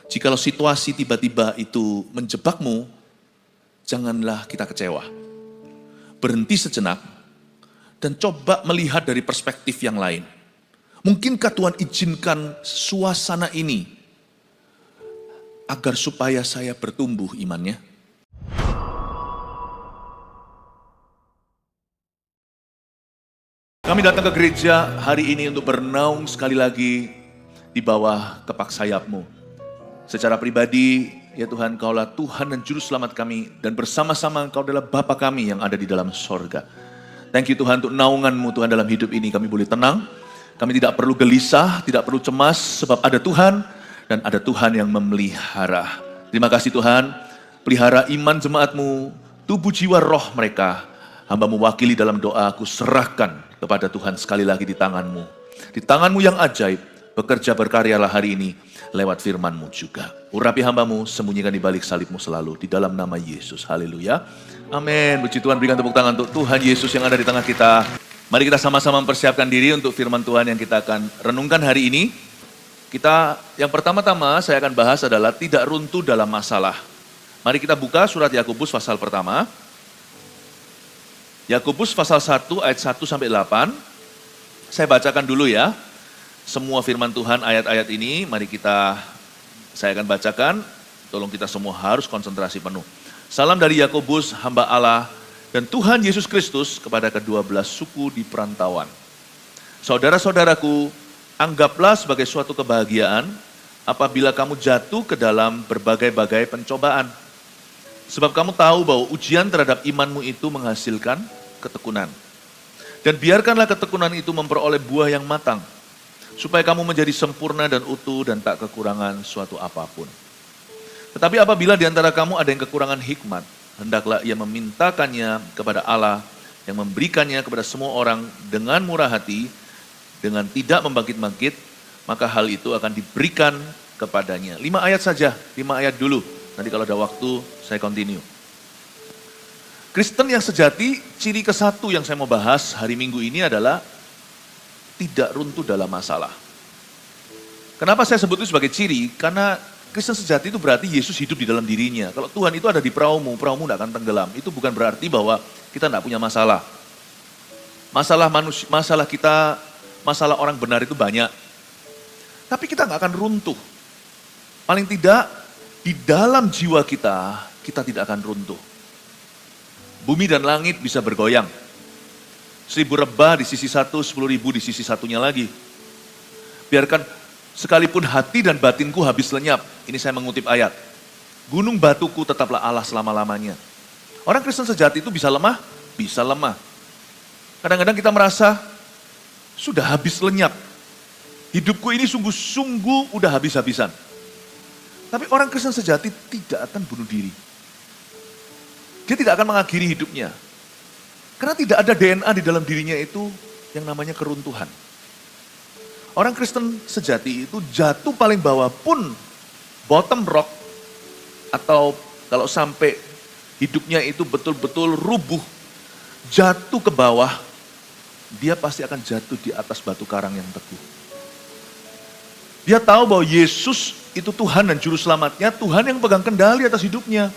Jikalau situasi tiba-tiba itu menjebakmu, janganlah kita kecewa. Berhenti sejenak dan coba melihat dari perspektif yang lain. Mungkinkah Tuhan izinkan suasana ini agar supaya saya bertumbuh imannya? Kami datang ke gereja hari ini untuk bernaung sekali lagi di bawah kepak sayap-Mu. Secara pribadi, ya Tuhan, Kaulah Tuhan dan Juru Selamat kami, dan bersama-sama Engkau adalah Bapa kami yang ada di dalam sorga. Thank you Tuhan untuk naungan-Mu Tuhan dalam hidup ini. Kami boleh tenang, kami tidak perlu gelisah, tidak perlu cemas, sebab ada Tuhan dan ada Tuhan yang memelihara. Terima kasih Tuhan, pelihara iman jemaat-Mu, tubuh jiwa roh mereka. Hamba mewakili dalam doa, aku serahkan kepada Tuhan sekali lagi di tangan-Mu. Di tangan-Mu yang ajaib, bekerja berkaryalah hari ini lewat firman-Mu juga. Urapi hamba-Mu, sembunyikan di balik salib-Mu selalu. Di dalam nama Yesus, haleluya. Amin. Puji Tuhan, berikan tepuk tangan untuk Tuhan Yesus yang ada di tengah kita. Mari kita sama-sama mempersiapkan diri untuk firman Tuhan yang kita akan renungkan hari ini. Yang pertama-tama saya akan bahas adalah tidak runtuh dalam masalah. Mari kita buka surat Yakobus pasal pertama. Yakobus pasal 1 ayat 1 sampai 8. Saya bacakan dulu ya. Semua firman Tuhan ayat-ayat ini saya akan bacakan. Tolong kita semua harus konsentrasi penuh. Salam dari Yakobus, hamba Allah dan Tuhan Yesus Kristus kepada ke-12 suku di perantauan. Saudara-saudaraku, anggaplah sebagai suatu kebahagiaan apabila kamu jatuh ke dalam berbagai-bagai pencobaan. Sebab kamu tahu bahwa ujian terhadap imanmu itu menghasilkan ketekunan. Dan biarkanlah ketekunan itu memperoleh buah yang matang, supaya kamu menjadi sempurna dan utuh dan tak kekurangan suatu apapun. Tetapi apabila di antara kamu ada yang kekurangan hikmat, hendaklah ia memintakannya kepada Allah yang memberikannya kepada semua orang dengan murah hati, dengan tidak membangkit-bangkit, maka hal itu akan diberikan kepadanya. 5 ayat saja, 5 ayat dulu. Nanti kalau ada waktu, saya continue. Kristen yang sejati, ciri ke-1 yang saya mau bahas hari Minggu ini adalah tidak runtuh dalam masalah. Kenapa saya sebut itu sebagai ciri? Karena Kristen sejati itu berarti Yesus hidup di dalam dirinya. Kalau Tuhan itu ada di perahumu tidak akan tenggelam. Itu bukan berarti bahwa kita tidak punya masalah. Masalah kita, masalah orang benar itu banyak. Tapi kita nggak akan runtuh. Paling tidak, di dalam jiwa kita, kita tidak akan runtuh. Bumi dan langit bisa bergoyang. 1000 rebah di sisi satu, 10.000 di sisi satunya lagi. Biarkan sekalipun hati dan batinku habis lenyap. Ini saya mengutip ayat. Gunung batuku tetaplah Allah selama-lamanya. Orang Kristen sejati itu bisa lemah? Bisa lemah. Kadang-kadang kita merasa sudah habis lenyap. Hidupku ini sungguh-sungguh udah habis-habisan. Tapi orang Kristen sejati tidak akan bunuh diri. Dia tidak akan mengakhiri hidupnya. Karena tidak ada DNA di dalam dirinya itu yang namanya keruntuhan. Orang Kristen sejati itu jatuh paling bawah pun bottom rock, atau kalau sampai hidupnya itu betul-betul rubuh, jatuh ke bawah, dia pasti akan jatuh di atas batu karang yang teguh. Dia tahu bahwa Yesus itu Tuhan dan Juru Selamatnya, Tuhan yang pegang kendali atas hidupnya.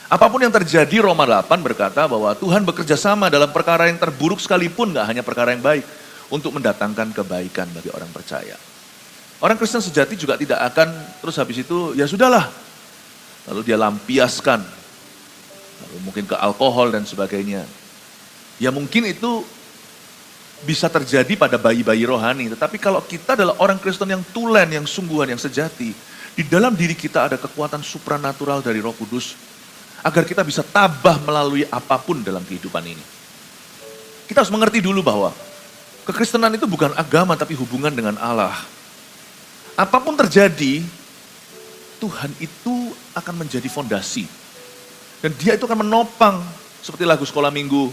Apapun yang terjadi, Roma 8 berkata bahwa Tuhan bekerja sama dalam perkara yang terburuk sekalipun, gak hanya perkara yang baik, untuk mendatangkan kebaikan bagi orang percaya. Orang Kristen sejati juga tidak akan terus habis itu, ya sudahlah. Lalu dia lampiaskan, lalu mungkin ke alkohol dan sebagainya. Ya mungkin itu bisa terjadi pada bayi-bayi rohani. Tetapi kalau kita adalah orang Kristen yang tulen, yang sungguhan, yang sejati, di dalam diri kita ada kekuatan supranatural dari Roh Kudus, agar kita bisa tabah melalui apapun dalam kehidupan ini. Kita harus mengerti dulu bahwa kekristenan itu bukan agama tapi hubungan dengan Allah. Apapun terjadi, Tuhan itu akan menjadi fondasi. Dan dia itu akan menopang, seperti lagu sekolah minggu.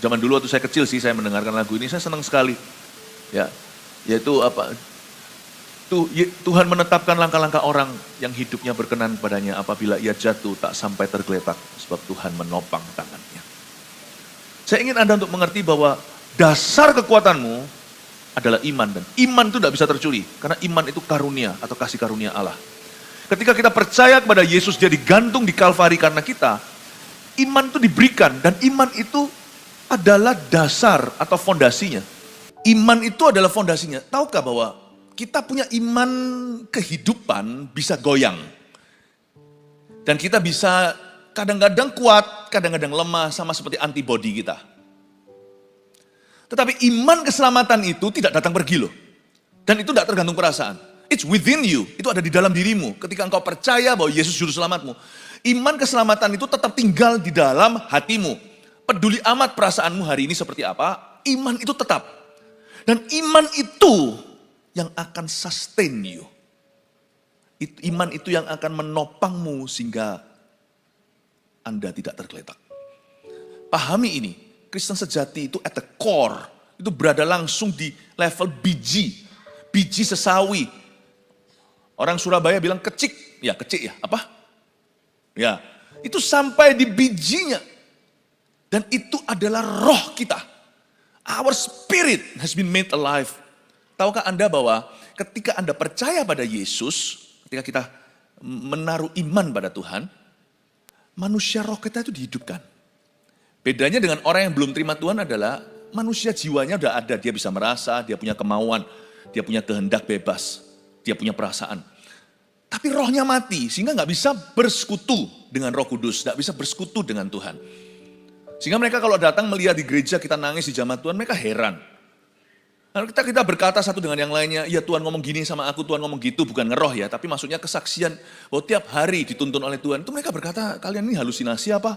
Zaman dulu waktu saya kecil sih saya mendengarkan lagu ini, saya senang sekali. Ya, yaitu apa? Tuhan menetapkan langkah-langkah orang yang hidupnya berkenan padanya, apabila ia jatuh tak sampai tergeletak, sebab Tuhan menopang tangannya. Saya ingin Anda untuk mengerti bahwa dasar kekuatanmu adalah iman. Dan iman itu tidak bisa tercuri. Karena iman itu karunia atau kasih karunia Allah. Ketika kita percaya kepada Yesus, dia digantung di Kalvari karena kita, iman itu diberikan. Dan iman itu adalah dasar atau fondasinya. Iman itu adalah fondasinya. Tahukah bahwa kita punya iman kehidupan bisa goyang. Dan kita bisa kadang-kadang kuat, kadang-kadang lemah, sama seperti antibodi kita. Tetapi iman keselamatan itu tidak datang pergi loh. Dan itu tidak tergantung perasaan. It's within you, itu ada di dalam dirimu. Ketika engkau percaya bahwa Yesus juru selamatmu. Iman keselamatan itu tetap tinggal di dalam hatimu. Peduli amat perasaanmu hari ini seperti apa, iman itu tetap. Dan iman itu yang akan sustain you. Iman itu yang akan menopangmu sehingga Anda tidak tergeletak. Pahami ini, Kristen sejati itu at the core, itu berada langsung di level biji sesawi. Orang Surabaya bilang kecik ya apa? Ya, itu sampai di bijinya. Dan itu adalah roh kita. Our spirit has been made alive. Tahukah Anda bahwa ketika Anda percaya pada Yesus, ketika kita menaruh iman pada Tuhan, manusia roh kita itu dihidupkan. Bedanya dengan orang yang belum terima Tuhan adalah manusia jiwanya udah ada, dia bisa merasa, dia punya kemauan, dia punya kehendak bebas, dia punya perasaan. Tapi rohnya mati, sehingga gak bisa bersekutu dengan Roh Kudus, gak bisa bersekutu dengan Tuhan. Sehingga mereka kalau datang melihat di gereja kita nangis di jamaah Tuhan, mereka heran. Lalu kita berkata satu dengan yang lainnya, ya Tuhan ngomong gini sama aku, Tuhan ngomong gitu, bukan ngeroh ya, tapi maksudnya kesaksian bahwa tiap hari dituntun oleh Tuhan. Itu mereka berkata, kalian ini halusinasi apa?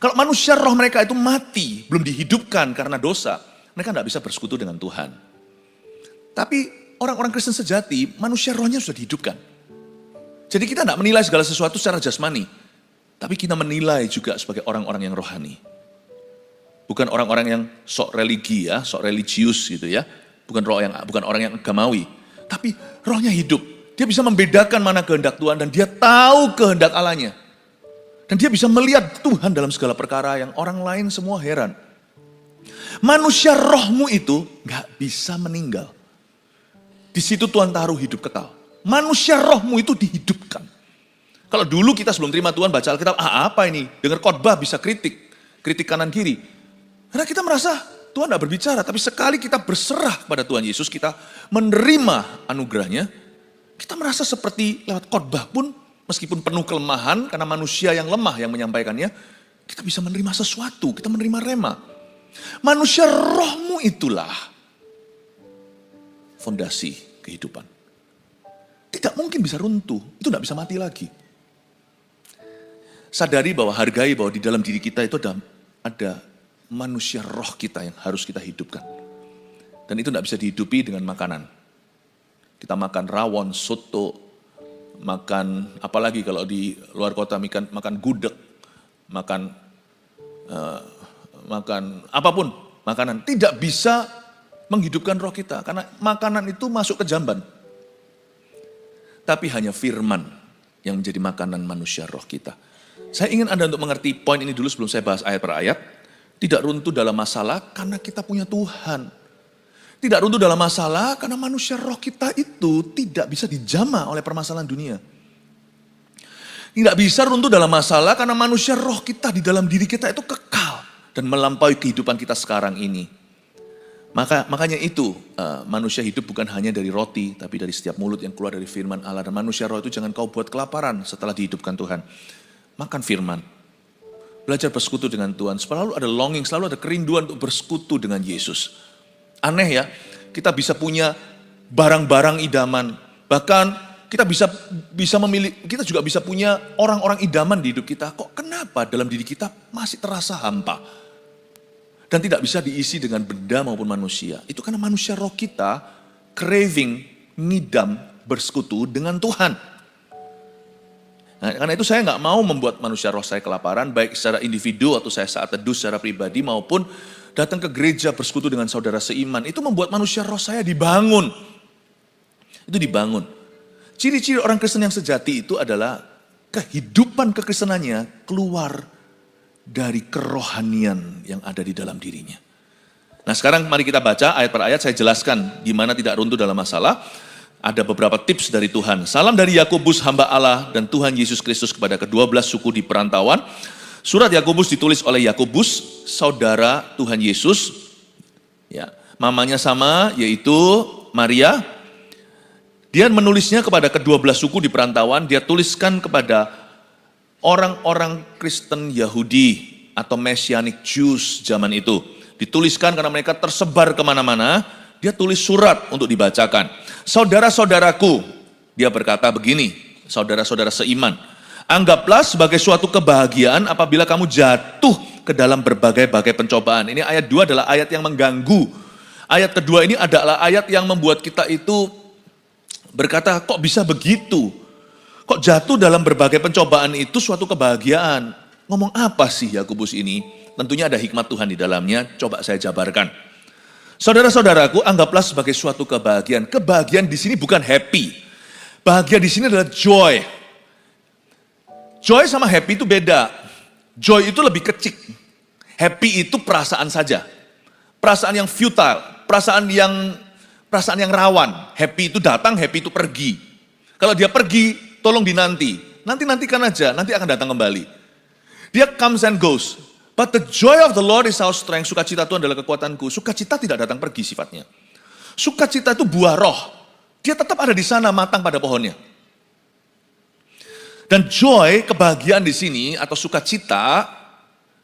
Kalau manusia roh mereka itu mati, belum dihidupkan karena dosa, mereka tidak bisa bersekutu dengan Tuhan. Tapi orang-orang Kristen sejati, manusia rohnya sudah dihidupkan. Jadi kita tidak menilai segala sesuatu secara jasmani, tapi kita menilai juga sebagai orang-orang yang rohani. Bukan orang-orang yang sok religi ya, sok religius gitu ya. Bukan orang yang agamawi. Tapi rohnya hidup. Dia bisa membedakan mana kehendak Tuhan dan dia tahu kehendak Allahnya. Dan dia bisa melihat Tuhan dalam segala perkara yang orang lain semua heran. Manusia rohmu itu gak bisa meninggal. Di situ Tuhan taruh hidup kekal. Manusia rohmu itu dihidupkan. Kalau dulu kita sebelum terima Tuhan baca Alkitab, apa ini? Dengar khotbah bisa kritik kanan kiri. Karena kita merasa Tuhan tidak berbicara, tapi sekali kita berserah kepada Tuhan Yesus, kita menerima anugerahnya, kita merasa seperti lewat khotbah pun, meskipun penuh kelemahan, karena manusia yang lemah yang menyampaikannya, kita bisa menerima sesuatu, kita menerima rema. Manusia rohmu itulah fondasi kehidupan. Tidak mungkin bisa runtuh, itu tidak bisa mati lagi. Sadari bahwa hargai bahwa di dalam diri kita itu ada manusia roh kita yang harus kita hidupkan. Dan itu tidak bisa dihidupi dengan makanan. Kita makan rawon, soto, makan apalagi kalau di luar kota makan gudeg, makan apapun makanan. Tidak bisa menghidupkan roh kita karena makanan itu masuk ke jamban. Tapi hanya firman yang menjadi makanan manusia roh kita. Saya ingin Anda untuk mengerti poin ini dulu sebelum saya bahas ayat per ayat. Tidak runtuh dalam masalah karena kita punya Tuhan. Tidak runtuh dalam masalah karena manusia roh kita itu tidak bisa dijamah oleh permasalahan dunia. Tidak bisa runtuh dalam masalah karena manusia roh kita di dalam diri kita itu kekal. Dan melampaui kehidupan kita sekarang ini. Makanya itu manusia hidup bukan hanya dari roti, tapi dari setiap mulut yang keluar dari firman Allah. Dan manusia roh itu jangan kau buat kelaparan setelah dihidupkan Tuhan. Makan firman. Belajar bersekutu dengan Tuhan. Selalu ada longing, selalu ada kerinduan untuk bersekutu dengan Yesus. Aneh ya, kita bisa punya barang-barang idaman. Bahkan kita bisa memilih, kita juga bisa punya orang-orang idaman di hidup kita. Kok kenapa dalam diri kita masih terasa hampa? Dan tidak bisa diisi dengan benda maupun manusia. Itu karena manusia roh kita craving, ngidam, bersekutu dengan Tuhan. Nah, karena itu saya nggak mau membuat manusia roh saya kelaparan, baik secara individu atau saya saat teduh secara pribadi maupun datang ke gereja bersekutu dengan saudara seiman. Itu membuat manusia roh saya dibangun. Itu dibangun. Ciri-ciri orang Kristen yang sejati itu adalah kehidupan kekristenannya keluar dari kerohanian yang ada di dalam dirinya. Nah sekarang mari kita baca ayat per ayat, saya jelaskan gimana tidak runtuh dalam masalah. Ada beberapa tips dari Tuhan. Salam dari Yakobus hamba Allah dan Tuhan Yesus Kristus kepada ke-12 suku di perantauan. Surat Yakobus ditulis oleh Yakobus, saudara Tuhan Yesus. Ya, mamanya sama, yaitu Maria. Dia menulisnya kepada ke-12 suku di perantauan. Dia tuliskan kepada orang-orang Kristen Yahudi atau Messianic Jews zaman itu. Dituliskan karena mereka tersebar kemana-mana. Dia tulis surat untuk dibacakan. Saudara-saudaraku, dia berkata begini, saudara-saudara seiman, anggaplah sebagai suatu kebahagiaan apabila kamu jatuh ke dalam berbagai-bagai pencobaan. Ini ayat 2 adalah ayat yang mengganggu. Ayat kedua ini adalah ayat yang membuat kita itu berkata, kok bisa begitu? Kok jatuh dalam berbagai pencobaan itu suatu kebahagiaan? Ngomong apa sih Yakobus ini? Tentunya ada hikmat Tuhan di dalamnya, coba saya jabarkan. Saudara-saudaraku, anggaplah sebagai suatu kebahagiaan. Kebahagiaan di sini bukan happy. Bahagia di sini adalah joy. Joy sama happy itu beda. Joy itu lebih kecil. Happy itu perasaan saja. Perasaan yang futile, perasaan yang rawan. Happy itu datang, happy itu pergi. Kalau dia pergi, tolong dinanti. Nanti-nantikan aja, nanti akan datang kembali. Dia comes and goes. But the joy of the Lord is our strength. Sukacita Tuhan adalah kekuatanku. Sukacita tidak datang pergi sifatnya. Sukacita itu buah roh. Dia tetap ada di sana, matang pada pohonnya. Dan joy, kebahagiaan di sini atau sukacita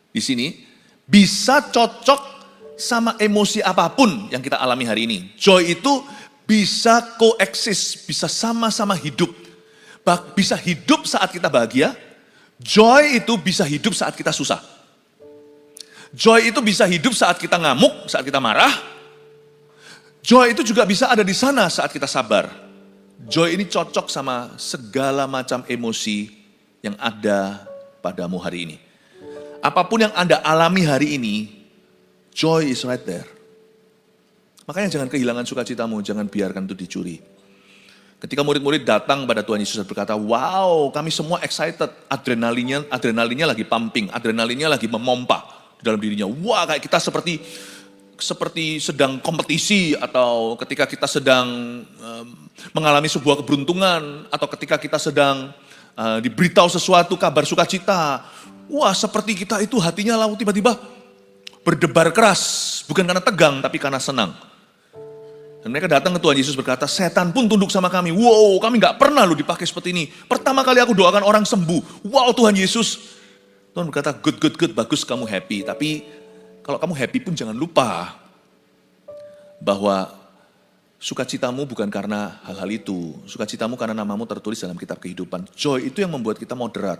di sini bisa cocok sama emosi apapun yang kita alami hari ini. Joy itu bisa coexist, bisa sama-sama hidup. Bisa hidup saat kita bahagia. Joy itu bisa hidup saat kita susah. Joy itu bisa hidup saat kita ngamuk, saat kita marah. Joy itu juga bisa ada di sana saat kita sabar. Joy ini cocok sama segala macam emosi yang ada padamu hari ini. Apapun yang Anda alami hari ini, joy is right there. Makanya jangan kehilangan sukacitamu, jangan biarkan itu dicuri. Ketika murid-murid datang pada Tuhan Yesus dan berkata, wow kami semua excited, adrenalinnya lagi pumping, adrenalinnya lagi memompa dalam dirinya. Wah kayak kita seperti sedang kompetisi atau ketika kita sedang mengalami sebuah keberuntungan atau ketika kita sedang diberitahu sesuatu kabar sukacita. Wah seperti kita itu hatinya lalu tiba-tiba berdebar keras. Bukan karena tegang tapi karena senang. Dan mereka datang ke Tuhan Yesus berkata, setan pun tunduk sama kami. Wow kami gak pernah loh dipakai seperti ini. Pertama kali aku doakan orang sembuh. Wow Tuhan Yesus. Tuhan berkata, good, bagus kamu happy. Tapi kalau kamu happy pun jangan lupa bahwa sukacitamu bukan karena hal-hal itu. Sukacitamu karena namamu tertulis dalam kitab kehidupan. Joy itu yang membuat kita moderat.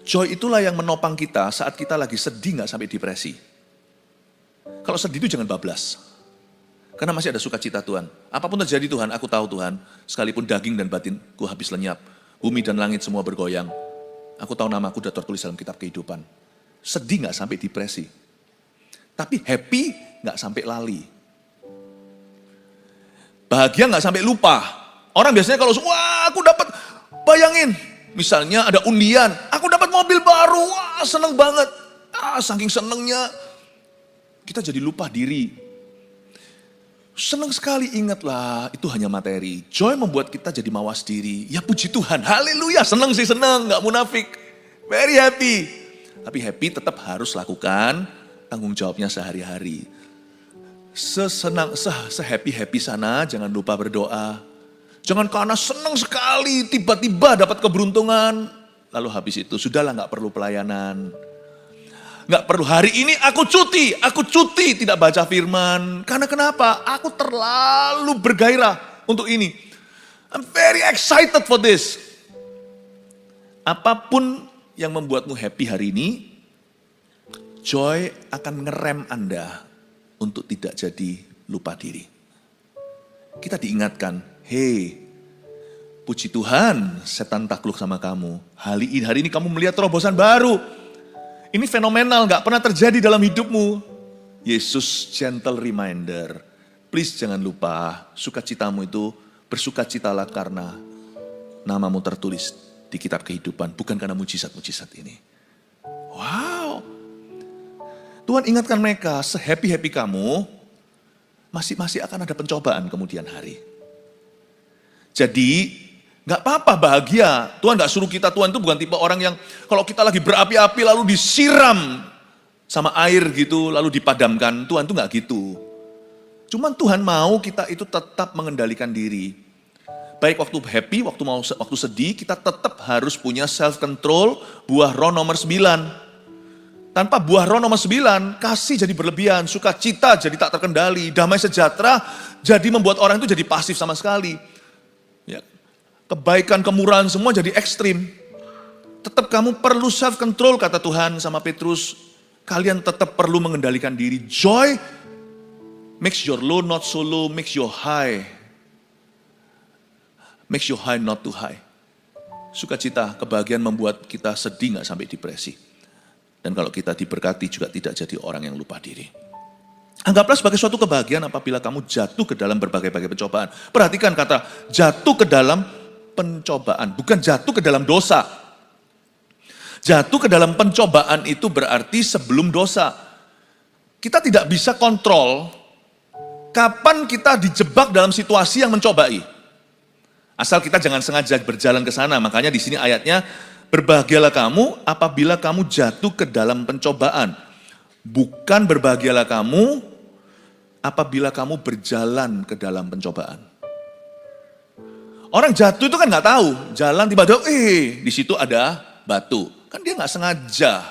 Joy itulah yang menopang kita saat kita lagi sedih gak sampai depresi. Kalau sedih itu jangan bablas. Karena masih ada sukacita Tuhan. Apapun terjadi Tuhan, aku tahu Tuhan. Sekalipun daging dan batinku habis lenyap. Bumi dan langit semua bergoyang. Aku tahu namaku sudah tertulis dalam kitab kehidupan. Sedih gak sampai depresi. Tapi happy gak sampai lali. Bahagia gak sampai lupa. Orang biasanya kalau, wah aku dapat, bayangin. Misalnya ada undian, aku dapat mobil baru, wah seneng banget. Saking senengnya, kita jadi lupa diri. Senang sekali, ingatlah itu hanya materi. Joy membuat kita jadi mawas diri. Ya puji Tuhan, haleluya, senang sih senang, gak munafik. Very happy. Tapi happy tetap harus lakukan tanggung jawabnya sehari-hari. Se-happy sana, jangan lupa berdoa. Jangan karena senang sekali, tiba-tiba dapat keberuntungan. Lalu habis itu, sudahlah gak perlu pelayanan. Gak perlu, hari ini aku cuti tidak baca firman. Karena kenapa? Aku terlalu bergairah untuk ini. I'm very excited for this. Apapun yang membuatmu happy hari ini, joy akan ngerem Anda untuk tidak jadi lupa diri. Kita diingatkan, hey, puji Tuhan setan takluk sama kamu. Hari ini kamu melihat terobosan baru. Ini fenomenal, gak pernah terjadi dalam hidupmu. Yesus gentle reminder. Please jangan lupa, sukacitamu itu bersukacitalah karena namamu tertulis di kitab kehidupan. Bukan karena mujizat-mujizat ini. Wow. Tuhan ingatkan mereka, se-happy-happy kamu, masih akan ada pencobaan kemudian hari. Jadi, gak apa-apa bahagia. Tuhan gak suruh kita, Tuhan itu bukan tipe orang yang kalau kita lagi berapi-api lalu disiram sama air gitu, lalu dipadamkan. Tuhan itu gak gitu. Cuman Tuhan mau kita itu tetap mengendalikan diri. Baik waktu happy, waktu sedih, kita tetap harus punya self-control, buah roh nomor 9. Tanpa buah roh nomor 9, kasih jadi berlebihan, sukacita jadi tak terkendali, damai sejahtera jadi membuat orang itu jadi pasif sama sekali. Ya. Kebaikan, kemurahan semua jadi ekstrim. Tetap kamu perlu self-control kata Tuhan sama Petrus. Kalian tetap perlu mengendalikan diri. Joy makes your low not so low, makes your high not too high. Sukacita, kebahagiaan membuat kita sedih gak sampai depresi. Dan kalau kita diberkati juga tidak jadi orang yang lupa diri. Anggaplah sebagai suatu kebahagiaan apabila kamu jatuh ke dalam berbagai-bagai pencobaan. Perhatikan kata jatuh ke dalam pencobaan, bukan jatuh ke dalam dosa. Jatuh ke dalam pencobaan itu berarti sebelum dosa. Kita tidak bisa kontrol kapan kita dijebak dalam situasi yang mencobai. Asal kita jangan sengaja berjalan ke sana. Makanya di sini ayatnya, berbahagialah kamu apabila kamu jatuh ke dalam pencobaan. Bukan berbahagialah kamu apabila kamu berjalan ke dalam pencobaan. Orang jatuh itu kan nggak tahu, jalan tiba-tiba, di situ ada batu. Kan dia nggak sengaja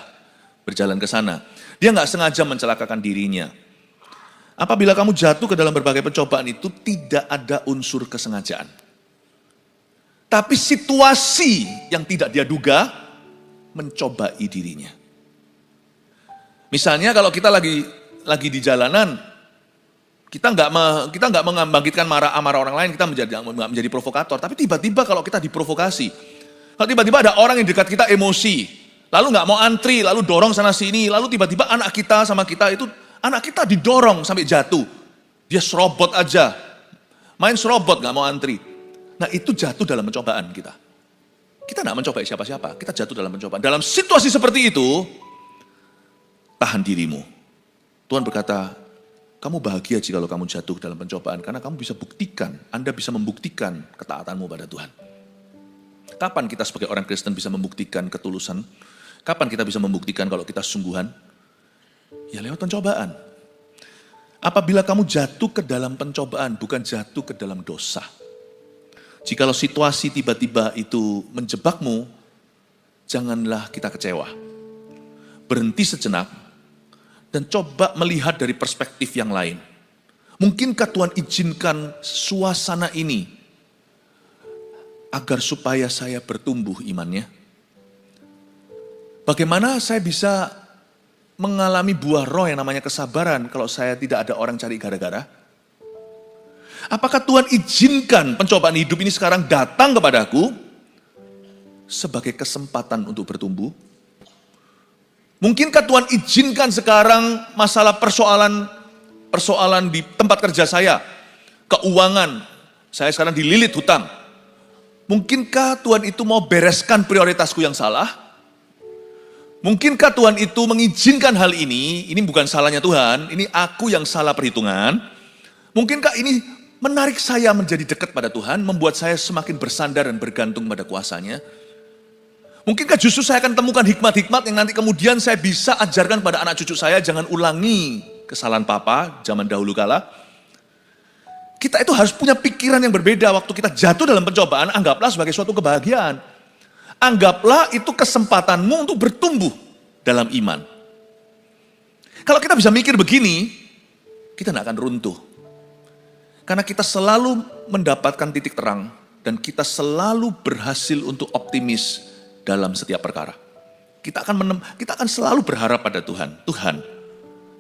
berjalan ke sana. Dia nggak sengaja mencelakakan dirinya. Apabila kamu jatuh ke dalam berbagai pencobaan itu tidak ada unsur kesengajaan. Tapi situasi yang tidak dia duga mencobai dirinya. Misalnya kalau kita lagi di jalanan, kita nggak membangkitkan amarah orang lain, kita menjadi provokator. Tapi tiba-tiba kalau kita diprovokasi, kalau tiba-tiba ada orang yang dekat kita emosi, lalu nggak mau antri, lalu dorong sana sini, lalu tiba-tiba anak kita sama kita itu, anak kita didorong sampai jatuh. Dia serobot aja, main serobot nggak mau antri. Nah itu jatuh dalam pencobaan kita. Kita nggak mencobai siapa-siapa, kita jatuh dalam pencobaan. Dalam situasi seperti itu, tahan dirimu. Tuhan berkata, kamu bahagia jika kamu jatuh dalam pencobaan, karena kamu bisa buktikan, Anda bisa membuktikan ketaatanmu pada Tuhan. Kapan kita sebagai orang Kristen bisa membuktikan ketulusan? Kapan kita bisa membuktikan kalau kita sungguhan? Ya lewat pencobaan. Apabila kamu jatuh ke dalam pencobaan, bukan jatuh ke dalam dosa. Jikalau situasi tiba-tiba itu menjebakmu, janganlah kita kecewa. Berhenti sejenak dan coba melihat dari perspektif yang lain. Mungkinkah Tuhan izinkan suasana ini agar supaya saya bertumbuh imannya? Bagaimana saya bisa mengalami buah roh yang namanya kesabaran kalau saya tidak ada orang cari gara-gara? Apakah Tuhan izinkan pencobaan hidup ini sekarang datang kepadaku sebagai kesempatan untuk bertumbuh? Mungkinkah Tuhan izinkan sekarang masalah persoalan di tempat kerja saya, keuangan, saya sekarang dililit hutang. Mungkinkah Tuhan itu mau bereskan prioritasku yang salah? Mungkinkah Tuhan itu mengizinkan hal ini bukan salahnya Tuhan, ini aku yang salah perhitungan. Mungkinkah ini menarik saya menjadi dekat pada Tuhan, membuat saya semakin bersandar dan bergantung pada kuasa-Nya. Mungkinkah justru saya akan temukan hikmat-hikmat yang nanti kemudian saya bisa ajarkan pada anak cucu saya, jangan ulangi kesalahan papa zaman dahulu kala. Kita itu harus punya pikiran yang berbeda waktu kita jatuh dalam pencobaan, anggaplah sebagai suatu kebahagiaan. Anggaplah itu kesempatanmu untuk bertumbuh dalam iman. Kalau kita bisa mikir begini, kita tidak akan runtuh. Karena kita selalu mendapatkan titik terang dan kita selalu berhasil untuk optimis dalam setiap perkara. Kita akan selalu berharap pada Tuhan.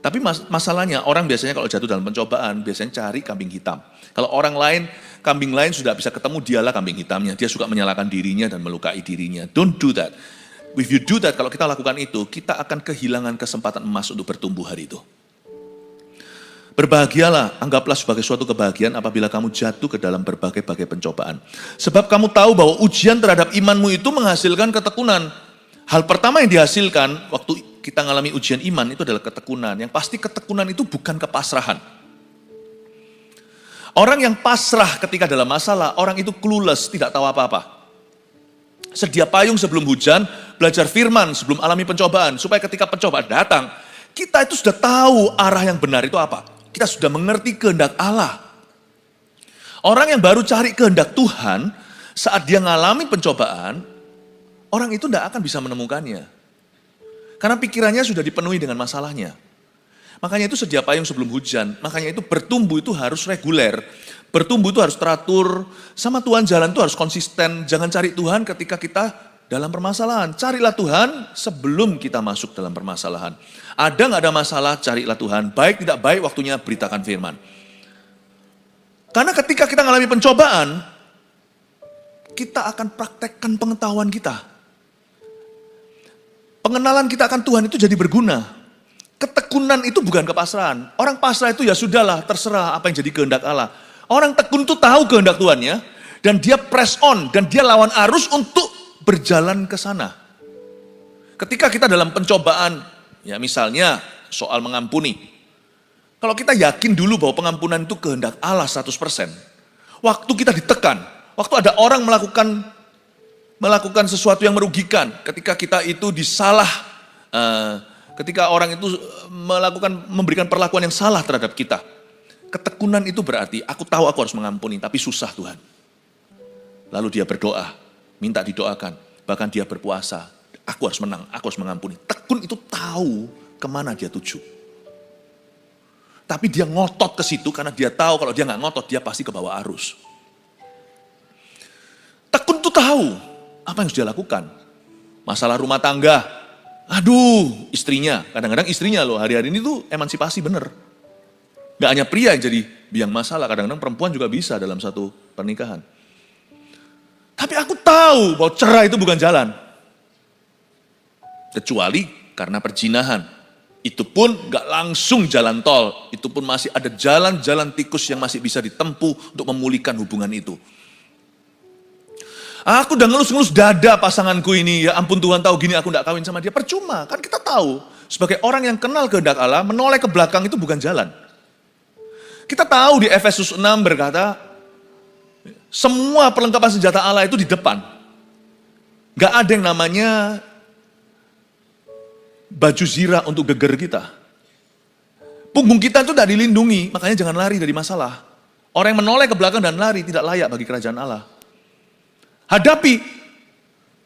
Tapi masalahnya orang biasanya kalau jatuh dalam pencobaan biasanya cari kambing hitam. Kalau orang lain, kambing lain sudah bisa ketemu, dialah kambing hitamnya. Dia suka menyalahkan dirinya dan melukai dirinya. Don't do that. If you do that, kalau kita lakukan itu, kita akan kehilangan kesempatan emas untuk bertumbuh hari itu. Berbahagialah, anggaplah sebagai suatu kebahagiaan apabila kamu jatuh ke dalam berbagai-bagai pencobaan. Sebab kamu tahu bahwa ujian terhadap imanmu itu menghasilkan ketekunan. Hal pertama yang dihasilkan waktu kita ngalami ujian iman itu adalah ketekunan. Yang pasti ketekunan itu bukan kepasrahan. Orang yang pasrah ketika dalam masalah, orang itu clueless, tidak tahu apa-apa. Sedia payung sebelum hujan, belajar firman sebelum alami pencobaan. Supaya ketika pencobaan datang, kita itu sudah tahu arah yang benar itu apa. Kita sudah mengerti kehendak Allah. Orang yang baru cari kehendak Tuhan, saat dia ngalami pencobaan, orang itu tidak akan bisa menemukannya. Karena pikirannya sudah dipenuhi dengan masalahnya. Makanya itu sedia payung sebelum hujan. Makanya itu bertumbuh itu harus reguler. Bertumbuh itu harus teratur. Sama Tuhan jalan itu harus konsisten. Jangan cari Tuhan ketika kita dalam permasalahan. Carilah Tuhan sebelum kita masuk dalam permasalahan. Ada nggak ada masalah, carilah Tuhan. Baik tidak baik waktunya beritakan firman. Karena ketika kita mengalami pencobaan, kita akan praktekkan pengetahuan kita. Pengenalan kita akan Tuhan itu jadi berguna. Ketekunan itu bukan kepasrahan. Orang pasrah itu ya sudahlah, terserah apa yang jadi kehendak Allah. Orang tekun itu tahu kehendak Tuhannya, dan dia press on, dan dia lawan arus untuk berjalan ke sana. Ketika kita dalam pencobaan, ya misalnya soal mengampuni. Kalau kita yakin dulu bahwa pengampunan itu kehendak Allah 100%, waktu kita ditekan, waktu ada orang melakukan sesuatu yang merugikan, ketika kita itu ketika orang itu memberikan perlakuan yang salah terhadap kita. Ketekunan itu berarti, aku tahu aku harus mengampuni, tapi susah Tuhan. Lalu dia berdoa, minta didoakan, bahkan dia berpuasa, aku harus menang, aku harus mengampuni. Tekun itu tahu kemana dia tuju. Tapi dia ngotot ke situ karena dia tahu kalau dia nggak ngotot, dia pasti ke bawah arus. Tekun itu tahu apa yang harus dia lakukan. Masalah rumah tangga, aduh istrinya, kadang-kadang istrinya loh hari-hari ini tuh emansipasi bener. Gak hanya pria yang jadi biang masalah, kadang-kadang perempuan juga bisa dalam satu pernikahan. Tapi aku tahu bahwa cerai itu bukan jalan. Kecuali karena perzinahan. Itu pun gak langsung jalan tol, itu pun masih ada jalan-jalan tikus yang masih bisa ditempuh untuk memulihkan hubungan itu. Aku udah ngelus-ngelus dada pasanganku ini, ya ampun Tuhan tahu gini aku gak kawin sama dia. Percuma, kan kita tahu sebagai orang yang kenal kehendak Allah, menoleh ke belakang itu bukan jalan. Kita tahu di Efesus 6 berkata, semua perlengkapan senjata Allah itu di depan. Gak ada yang namanya baju zirah untuk geger kita. Punggung kita itu tidak dilindungi, makanya jangan lari dari masalah. Orang yang menoleh ke belakang dan lari tidak layak bagi kerajaan Allah. Hadapi.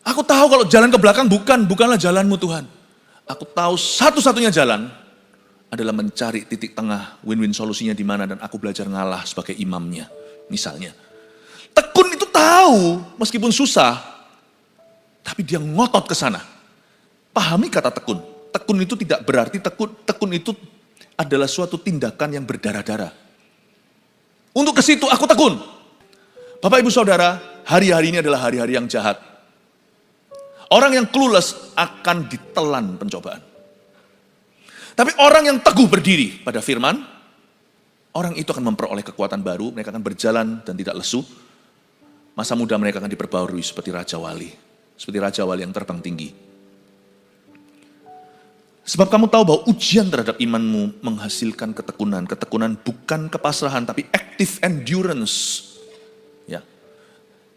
Aku tahu kalau jalan ke belakang bukanlah jalanmu Tuhan. Aku tahu satu-satunya jalan adalah mencari titik tengah, win-win solusinya di mana, dan aku belajar ngalah sebagai imamnya, misalnya. Tekun itu tahu, meskipun susah, tapi dia ngotot ke sana. Pahami kata tekun. Tekun itu tidak berarti tekun itu adalah suatu tindakan yang berdarah-darah. Untuk ke situ aku tekun. Bapak Ibu Saudara, hari-hari ini adalah hari-hari yang jahat. Orang yang clueless akan ditelan pencobaan. Tapi orang yang teguh berdiri pada firman, orang itu akan memperoleh kekuatan baru, mereka akan berjalan dan tidak lesu. Masa muda mereka akan diperbarui seperti Raja Wali. Seperti Raja Wali yang terbang tinggi. Sebab kamu tahu bahwa ujian terhadap imanmu menghasilkan ketekunan. Ketekunan bukan kepasrahan, tapi active endurance. Ya.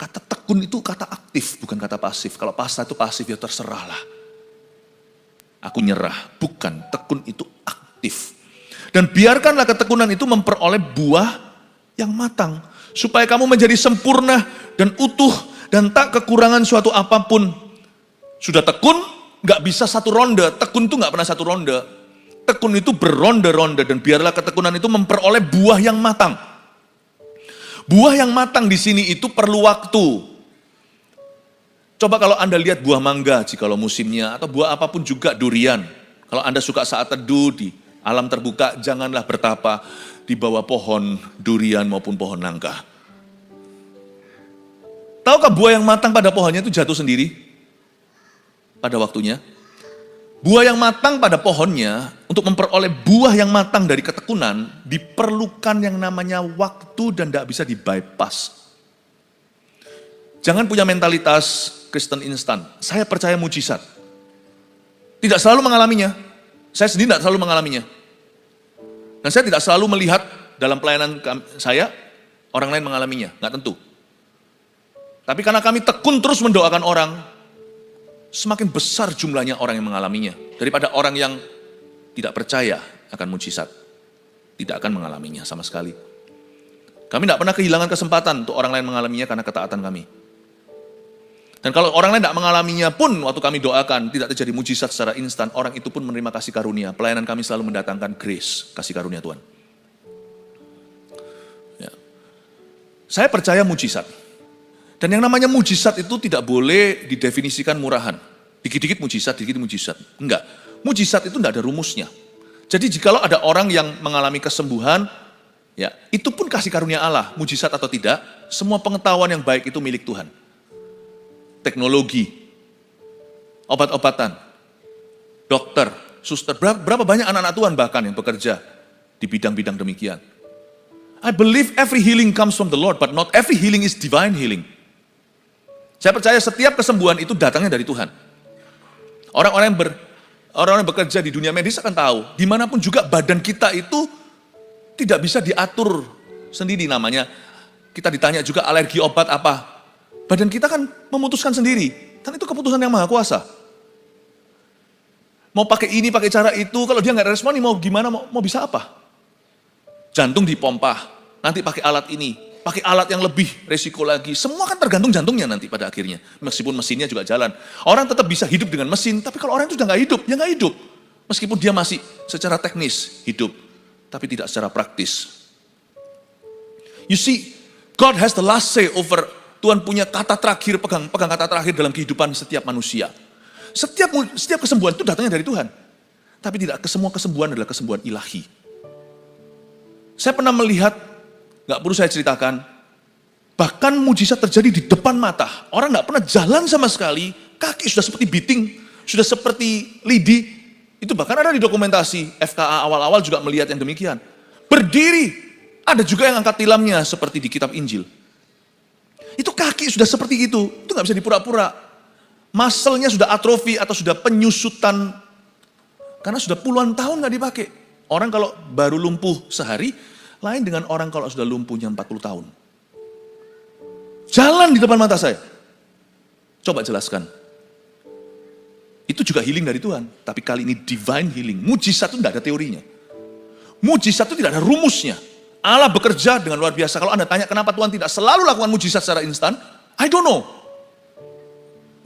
Kata tekun itu kata aktif, bukan kata pasif. Kalau pasrah itu pasif, ya terserahlah. Aku nyerah, bukan. Tekun itu aktif. Dan biarkanlah ketekunan itu memperoleh buah yang matang. Supaya kamu menjadi sempurna dan utuh dan tak kekurangan suatu apapun. Sudah tekun, gak bisa satu ronde. Tekun itu gak pernah satu ronde. Tekun itu beronde-ronde, dan biarlah ketekunan itu memperoleh buah yang matang. Buah yang matang di sini itu perlu waktu. Coba kalau Anda lihat buah mangga jikalau musimnya, atau buah apapun juga durian. Kalau Anda suka saat teduh di alam terbuka, janganlah bertapa di bawah pohon durian maupun pohon nangka. Tahukah buah yang matang pada pohonnya itu jatuh sendiri? Pada waktunya. Buah yang matang pada pohonnya, untuk memperoleh buah yang matang dari ketekunan, diperlukan yang namanya waktu dan tidak bisa di-bypass. Jangan punya mentalitas Kristen instan. Saya percaya mujizat. Tidak selalu mengalaminya. Saya sendiri tidak selalu mengalaminya. Dan saya tidak selalu melihat dalam pelayanan saya, orang lain mengalaminya. Nggak tentu. Tapi karena kami tekun terus mendoakan orang, semakin besar jumlahnya orang yang mengalaminya. Daripada orang yang tidak percaya akan mujizat. Tidak akan mengalaminya sama sekali. Kami tidak pernah kehilangan kesempatan untuk orang lain mengalaminya karena ketaatan kami. Dan kalau orang lain tidak mengalaminya pun waktu kami doakan, tidak terjadi mujizat secara instan, orang itu pun menerima kasih karunia. Pelayanan kami selalu mendatangkan grace, kasih karunia Tuhan. Ya. Saya percaya mujizat. Dan yang namanya mujizat itu tidak boleh didefinisikan murahan. Dikit-dikit mujizat, dikit-dikit mujizat. Enggak. Mujizat itu tidak ada rumusnya. Jadi jikalau ada orang yang mengalami kesembuhan, ya itu pun kasih karunia Allah, mujizat atau tidak, semua pengetahuan yang baik itu milik Tuhan. Teknologi, obat-obatan, dokter, suster, berapa banyak anak-anak Tuhan bahkan yang bekerja di bidang-bidang demikian. I believe every healing comes from the Lord, but not every healing is divine healing. Saya percaya setiap kesembuhan itu datangnya dari Tuhan. Orang-orang yang bekerja di dunia medis akan tahu, dimanapun juga badan kita itu tidak bisa diatur sendiri namanya. Kita ditanya juga alergi obat apa. Badan kita kan memutuskan sendiri. Kan itu keputusan yang maha kuasa. Mau pakai ini, pakai cara itu, kalau dia nggak respon, mau gimana, mau bisa apa? Jantung dipompa, nanti pakai alat ini, pakai alat yang lebih resiko lagi. Semua kan tergantung jantungnya nanti pada akhirnya. Meskipun mesinnya juga jalan. Orang tetap bisa hidup dengan mesin, tapi kalau orang itu sudah nggak hidup, ya nggak hidup. Meskipun dia masih secara teknis hidup, tapi tidak secara praktis. You see, God has the last say over. Tuhan punya kata terakhir, pegang kata terakhir dalam kehidupan setiap manusia. Setiap kesembuhan itu datangnya dari Tuhan. Tapi tidak semua kesembuhan adalah kesembuhan ilahi. Saya pernah melihat, gak perlu saya ceritakan, bahkan mujizat terjadi di depan mata. Orang gak pernah jalan sama sekali, kaki sudah seperti biting, sudah seperti lidi. Itu bahkan ada di dokumentasi, FKA awal-awal juga melihat yang demikian. Berdiri, ada juga yang angkat tilamnya seperti di kitab Injil. Itu kaki sudah seperti itu gak bisa dipura-pura. Muscle-nya sudah atrofi atau sudah penyusutan. Karena sudah puluhan tahun gak dipakai. Orang kalau baru lumpuh sehari, lain dengan orang kalau sudah lumpuhnya 40 tahun. Jalan di depan mata saya. Coba jelaskan. Itu juga healing dari Tuhan. Tapi kali ini divine healing. Mujizat itu tidak ada teorinya. Mujizat itu tidak ada rumusnya. Allah bekerja dengan luar biasa. Kalau Anda tanya kenapa Tuhan tidak selalu lakukan mujizat secara instan, I don't know.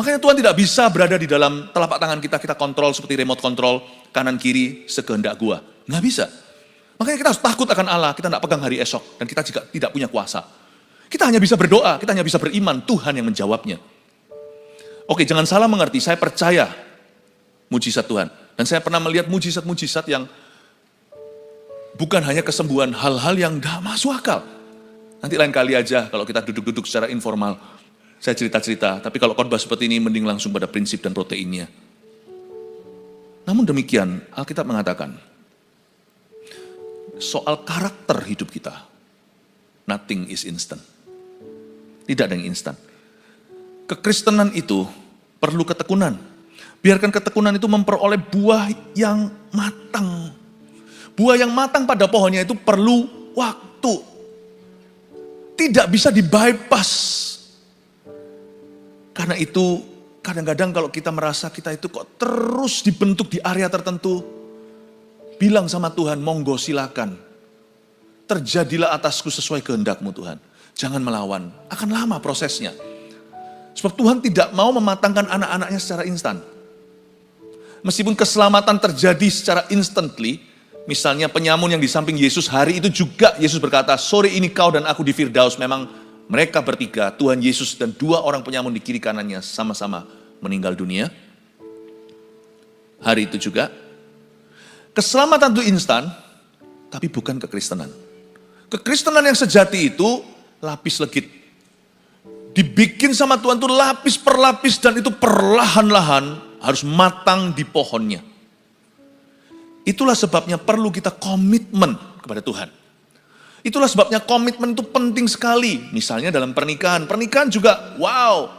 Makanya Tuhan tidak bisa berada di dalam telapak tangan kita kontrol seperti remote control, kanan kiri sekehendak gua. Nggak bisa. Makanya kita harus takut akan Allah, kita tidak pegang hari esok, dan kita juga tidak punya kuasa. Kita hanya bisa berdoa, kita hanya bisa beriman, Tuhan yang menjawabnya. Oke, jangan salah mengerti, saya percaya mujizat Tuhan. Dan saya pernah melihat mujizat-mujizat yang bukan hanya kesembuhan, hal-hal yang gak masuk akal. Nanti lain kali aja kalau kita duduk-duduk secara informal, saya cerita-cerita. Tapi kalau khotbah seperti ini, mending langsung pada prinsip dan proteinnya. Namun demikian, Alkitab mengatakan, soal karakter hidup kita, nothing is instant. Tidak ada yang instan. Kekristenan itu perlu ketekunan. Biarkan ketekunan itu memperoleh buah yang matang. Buah yang matang pada pohonnya itu perlu waktu. Tidak bisa di-bypass. Karena itu kadang-kadang kalau kita merasa kita itu kok terus dibentuk di area tertentu, bilang sama Tuhan, monggo silakan. Terjadilah atasku sesuai kehendak-Mu Tuhan. Jangan melawan, akan lama prosesnya. Sebab Tuhan tidak mau mematangkan anak-anaknya secara instan. Meskipun keselamatan terjadi secara instantly, misalnya penyamun yang di samping Yesus, hari itu juga Yesus berkata, sore ini kau dan aku di Firdaus. Memang mereka bertiga, Tuhan Yesus dan 2 orang penyamun di kiri kanannya sama-sama meninggal dunia. Hari itu juga, keselamatan itu instan, tapi bukan kekristenan. Kekristenan yang sejati itu lapis legit. Dibikin sama Tuhan itu lapis per lapis dan itu perlahan-lahan harus matang di pohonnya. Itulah sebabnya perlu kita komitmen kepada Tuhan. Itulah sebabnya komitmen itu penting sekali. Misalnya dalam pernikahan. Pernikahan juga wow.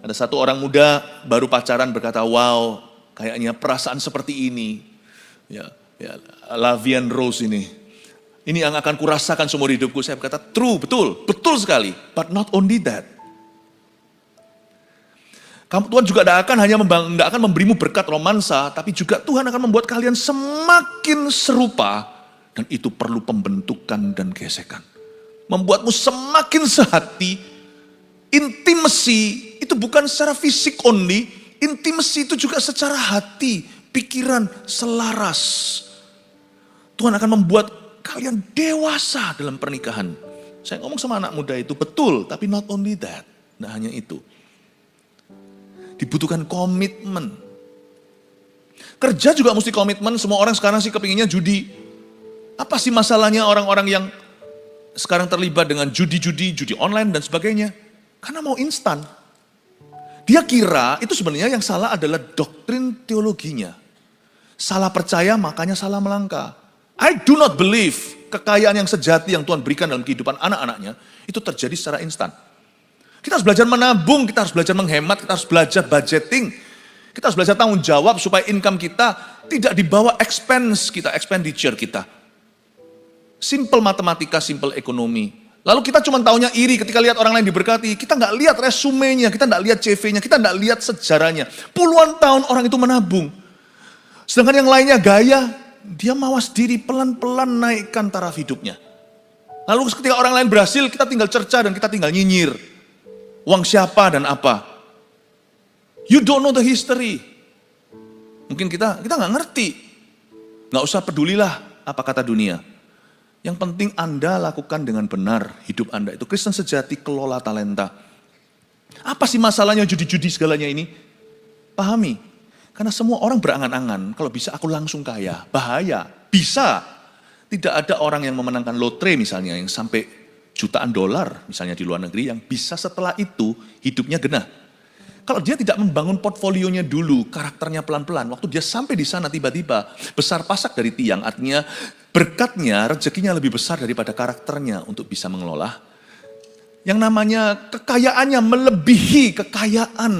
Ada satu orang muda baru pacaran berkata, wow, kayaknya perasaan seperti ini. Ya, Lavian Rose ini. Ini yang akan kurasakan seumur hidupku. Saya berkata, true, betul sekali. But not only that. Tuhan juga tidak akan memberimu berkat romansa, tapi juga Tuhan akan membuat kalian semakin serupa. Dan itu perlu pembentukan dan gesekan. Membuatmu semakin sehati. Intimacy itu bukan secara fisik only. Intimacy itu juga secara hati, pikiran, selaras. Tuhan akan membuat kalian dewasa dalam pernikahan. Saya ngomong sama anak muda itu betul, tapi not only that. Nah hanya itu. Dibutuhkan komitmen. Kerja juga mesti komitmen. Semua orang sekarang sih kepinginnya judi. Apa sih masalahnya orang-orang yang sekarang terlibat dengan judi online dan sebagainya? Karena mau instan. Dia kira itu sebenarnya yang salah adalah doktrin teologinya. Salah percaya makanya salah melangkah. I do not believe kekayaan yang sejati yang Tuhan berikan dalam kehidupan anak-anaknya itu terjadi secara instan. Kita harus belajar menabung, kita harus belajar menghemat, kita harus belajar budgeting. Kita harus belajar tanggung jawab supaya income kita tidak dibawa expenditure kita. Simple matematika, simple ekonomi. Lalu kita cuma taunya iri ketika lihat orang lain diberkati. Kita nggak lihat resumenya, kita nggak lihat CV-nya, kita nggak lihat sejarahnya. Puluhan tahun orang itu menabung. Sedangkan yang lainnya gaya, dia mawas diri pelan-pelan naikkan taraf hidupnya. Lalu ketika orang lain berhasil, kita tinggal cerca dan kita tinggal nyinyir. Uang siapa dan apa. You don't know the history. Mungkin kita nggak ngerti. Nggak usah pedulilah apa kata dunia. Yang penting Anda lakukan dengan benar hidup Anda. Itu Kristen sejati kelola talenta. Apa sih masalahnya judi-judi segalanya ini? Pahami. Karena semua orang berangan-angan, kalau bisa aku langsung kaya. Bahaya. Bisa. Tidak ada orang yang memenangkan lotre misalnya, yang sampai jutaan dolar misalnya di luar negeri, yang bisa setelah itu hidupnya genah. Kalau dia tidak membangun portfolionya dulu, karakternya pelan-pelan, waktu dia sampai di sana tiba-tiba besar pasak dari tiang, artinya berkatnya, rezekinya lebih besar daripada karakternya untuk bisa mengelola. Yang namanya kekayaannya melebihi kekayaan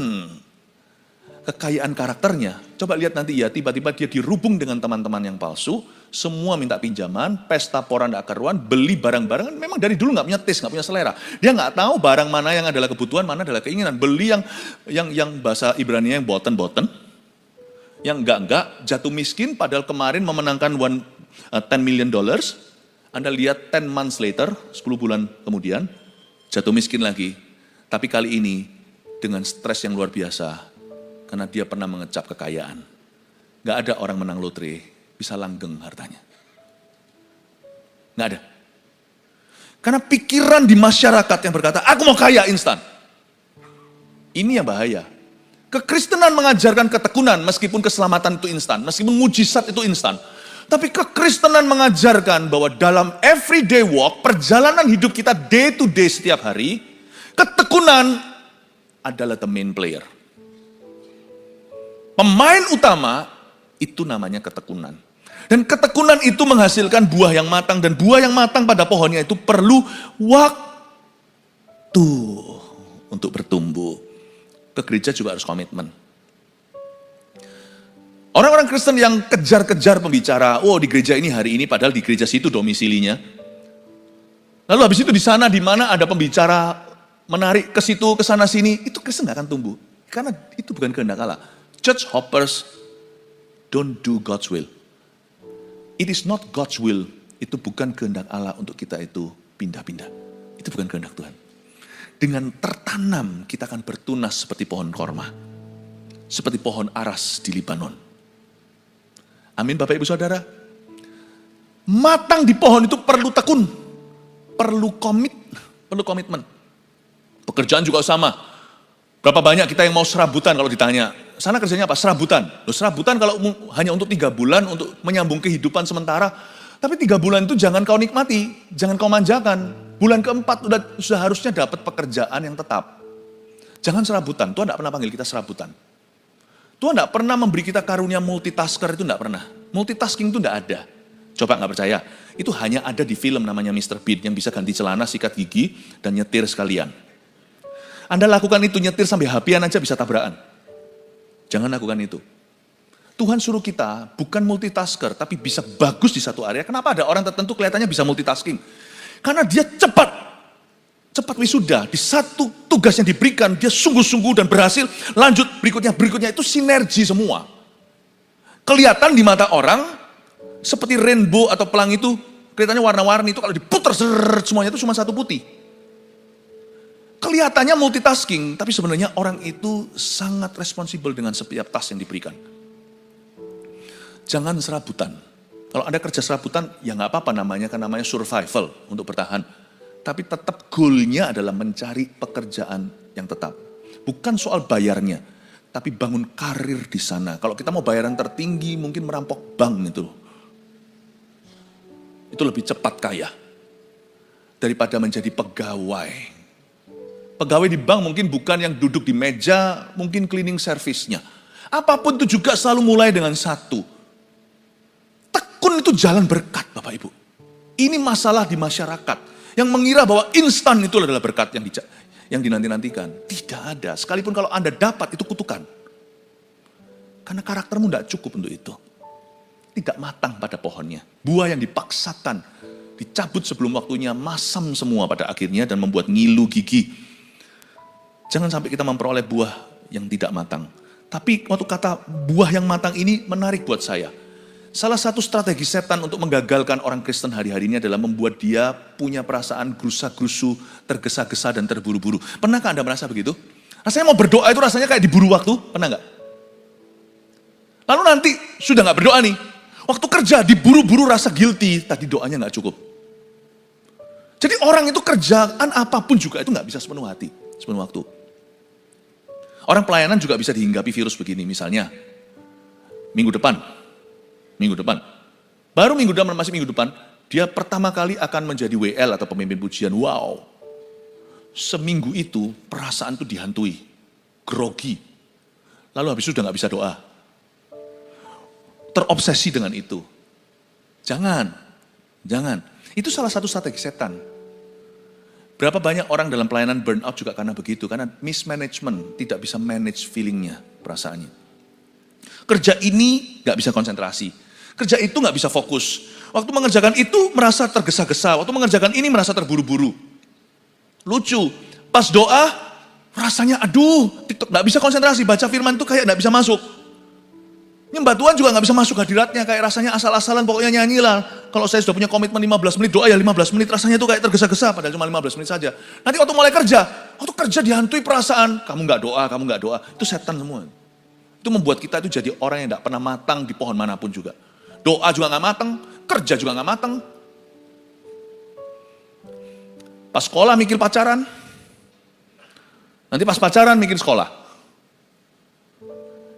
karakternya. Coba lihat nanti ya, tiba-tiba dia dirubung dengan teman-teman yang palsu, semua minta pinjaman, pesta pora ndak karuan, beli barang-barang, memang dari dulu nggak punya taste, nggak punya selera. Dia nggak tahu barang mana yang adalah kebutuhan, mana adalah keinginan. Beli yang bahasa Ibrani yang boten, yang enggak, jatuh miskin, padahal kemarin memenangkan $10 million. Anda lihat 10 months later, 10 bulan kemudian, jatuh miskin lagi. Tapi kali ini dengan stres yang luar biasa, karena dia pernah mengecap kekayaan. Gak ada orang menang lotre bisa langgeng hartanya. Gak ada. Karena pikiran di masyarakat yang berkata, aku mau kaya instan. Ini yang bahaya. Kekristenan mengajarkan ketekunan meskipun keselamatan itu instan. Meskipun mujizat itu instan. Tapi kekristenan mengajarkan bahwa dalam everyday walk, perjalanan hidup kita day to day setiap hari, ketekunan adalah the main player. Pemain utama itu namanya ketekunan. Dan ketekunan itu menghasilkan buah yang matang. Dan buah yang matang pada pohonnya itu perlu waktu untuk bertumbuh. Ke gereja juga harus komitmen. Orang-orang Kristen yang kejar-kejar pembicara, oh di gereja ini hari ini, padahal di gereja situ domisilinya. Lalu habis itu di sana, di mana ada pembicara menarik ke situ, ke sana sini, itu Kristen gak akan tumbuh. Karena itu bukan kehendak Allah. Church hoppers don't do God's will. It is not God's will. Itu bukan kehendak Allah untuk kita itu pindah-pindah. Itu bukan kehendak Tuhan. Dengan tertanam kita akan bertunas seperti pohon korma. Seperti pohon aras di Libanon. Amin Bapak Ibu Saudara. Matang di pohon itu perlu tekun. Perlu komitmen. Pekerjaan juga sama. Berapa banyak kita yang mau serabutan kalau ditanya. Sana kerjanya apa? Serabutan. Loh, serabutan kalau hanya untuk 3 bulan untuk menyambung kehidupan sementara. Tapi 3 bulan itu jangan kau nikmati, jangan kau manjakan. Bulan keempat sudah harusnya dapat pekerjaan yang tetap. Jangan serabutan. Tuhan tidak pernah panggil kita serabutan. Tuhan tidak pernah memberi kita karunia multitasker, itu tidak pernah. Multitasking itu tidak ada. Coba nggak percaya. Itu hanya ada di film namanya Mr. Bean yang bisa ganti celana, sikat gigi, dan nyetir sekalian. Anda lakukan itu, nyetir sampai HP-an aja bisa tabrakan. Jangan lakukan itu. Tuhan suruh kita bukan multitasker, tapi bisa bagus di satu area. Kenapa ada orang tertentu kelihatannya bisa multitasking? Karena dia cepat wisuda. Di satu tugas yang diberikan, dia sungguh-sungguh dan berhasil. Lanjut berikutnya itu sinergi semua. Kelihatan di mata orang, seperti rainbow atau pelangi itu, kelihatannya warna-warni itu kalau diputar semuanya itu cuma satu putih. Kelihatannya multitasking, tapi sebenarnya orang itu sangat responsibel dengan setiap task yang diberikan. Jangan serabutan. Kalau Anda kerja serabutan, ya nggak apa-apa namanya, kan namanya survival untuk bertahan. Tapi tetap goalnya adalah mencari pekerjaan yang tetap. Bukan soal bayarnya, tapi bangun karir di sana. Kalau kita mau bayaran tertinggi, mungkin merampok bank itu. Itu lebih cepat kaya daripada menjadi pegawai. Pegawai di bank mungkin bukan yang duduk di meja, mungkin cleaning service-nya. Apapun itu juga selalu mulai dengan satu. Tekun itu jalan berkat, Bapak Ibu. Ini masalah di masyarakat yang mengira bahwa instan itu adalah berkat yang dinanti-nantikan. Tidak ada. Sekalipun kalau Anda dapat, itu kutukan. Karena karaktermu tidak cukup untuk itu. Tidak matang pada pohonnya. Buah yang dipaksakan, dicabut sebelum waktunya, masam semua pada akhirnya dan membuat ngilu gigi. Jangan sampai kita memperoleh buah yang tidak matang. Tapi waktu kata buah yang matang ini menarik buat saya. Salah satu strategi setan untuk menggagalkan orang Kristen hari-hari ini adalah membuat dia punya perasaan gerusa-gerusu, tergesa-gesa dan terburu-buru. Pernahkah Anda merasa begitu? Rasanya mau berdoa itu rasanya kayak diburu waktu, pernah nggak? Lalu nanti sudah nggak berdoa nih, waktu kerja diburu-buru rasa guilty, tadi doanya nggak cukup. Jadi orang itu kerjaan apapun juga itu nggak bisa sepenuh hati, sepenuh waktu. Orang pelayanan juga bisa dihinggapi virus begini, misalnya minggu depan, baru masih minggu depan, dia pertama kali akan menjadi WL atau pemimpin pujian. Wow, seminggu itu perasaan itu dihantui, grogi, lalu habis itu udah gak bisa doa, terobsesi dengan itu. Jangan, itu salah satu strategi setan. Berapa banyak orang dalam pelayanan burnout juga karena begitu, karena mismanagement, tidak bisa manage feelingnya, perasaannya. Kerja ini gak bisa konsentrasi. Kerja itu gak bisa fokus. Waktu mengerjakan itu merasa tergesa-gesa. Waktu mengerjakan ini merasa terburu-buru. Lucu. Pas doa, rasanya aduh, TikTok gak bisa konsentrasi. Baca firman itu kayak gak bisa masuk. Nyembah Tuhan juga gak bisa masuk hadiratnya. Kayak rasanya asal-asalan, pokoknya nyanyilah. Kalau saya sudah punya komitmen 15 menit, doa ya 15 menit. Rasanya itu kayak tergesa-gesa, padahal cuma 15 menit saja. Nanti waktu mulai kerja, dihantui perasaan. Kamu gak doa. Itu setan semua. Itu membuat kita itu jadi orang yang gak pernah matang di pohon manapun juga. Doa juga gak matang, kerja juga gak matang. Pas sekolah mikir pacaran, nanti pas pacaran mikir sekolah.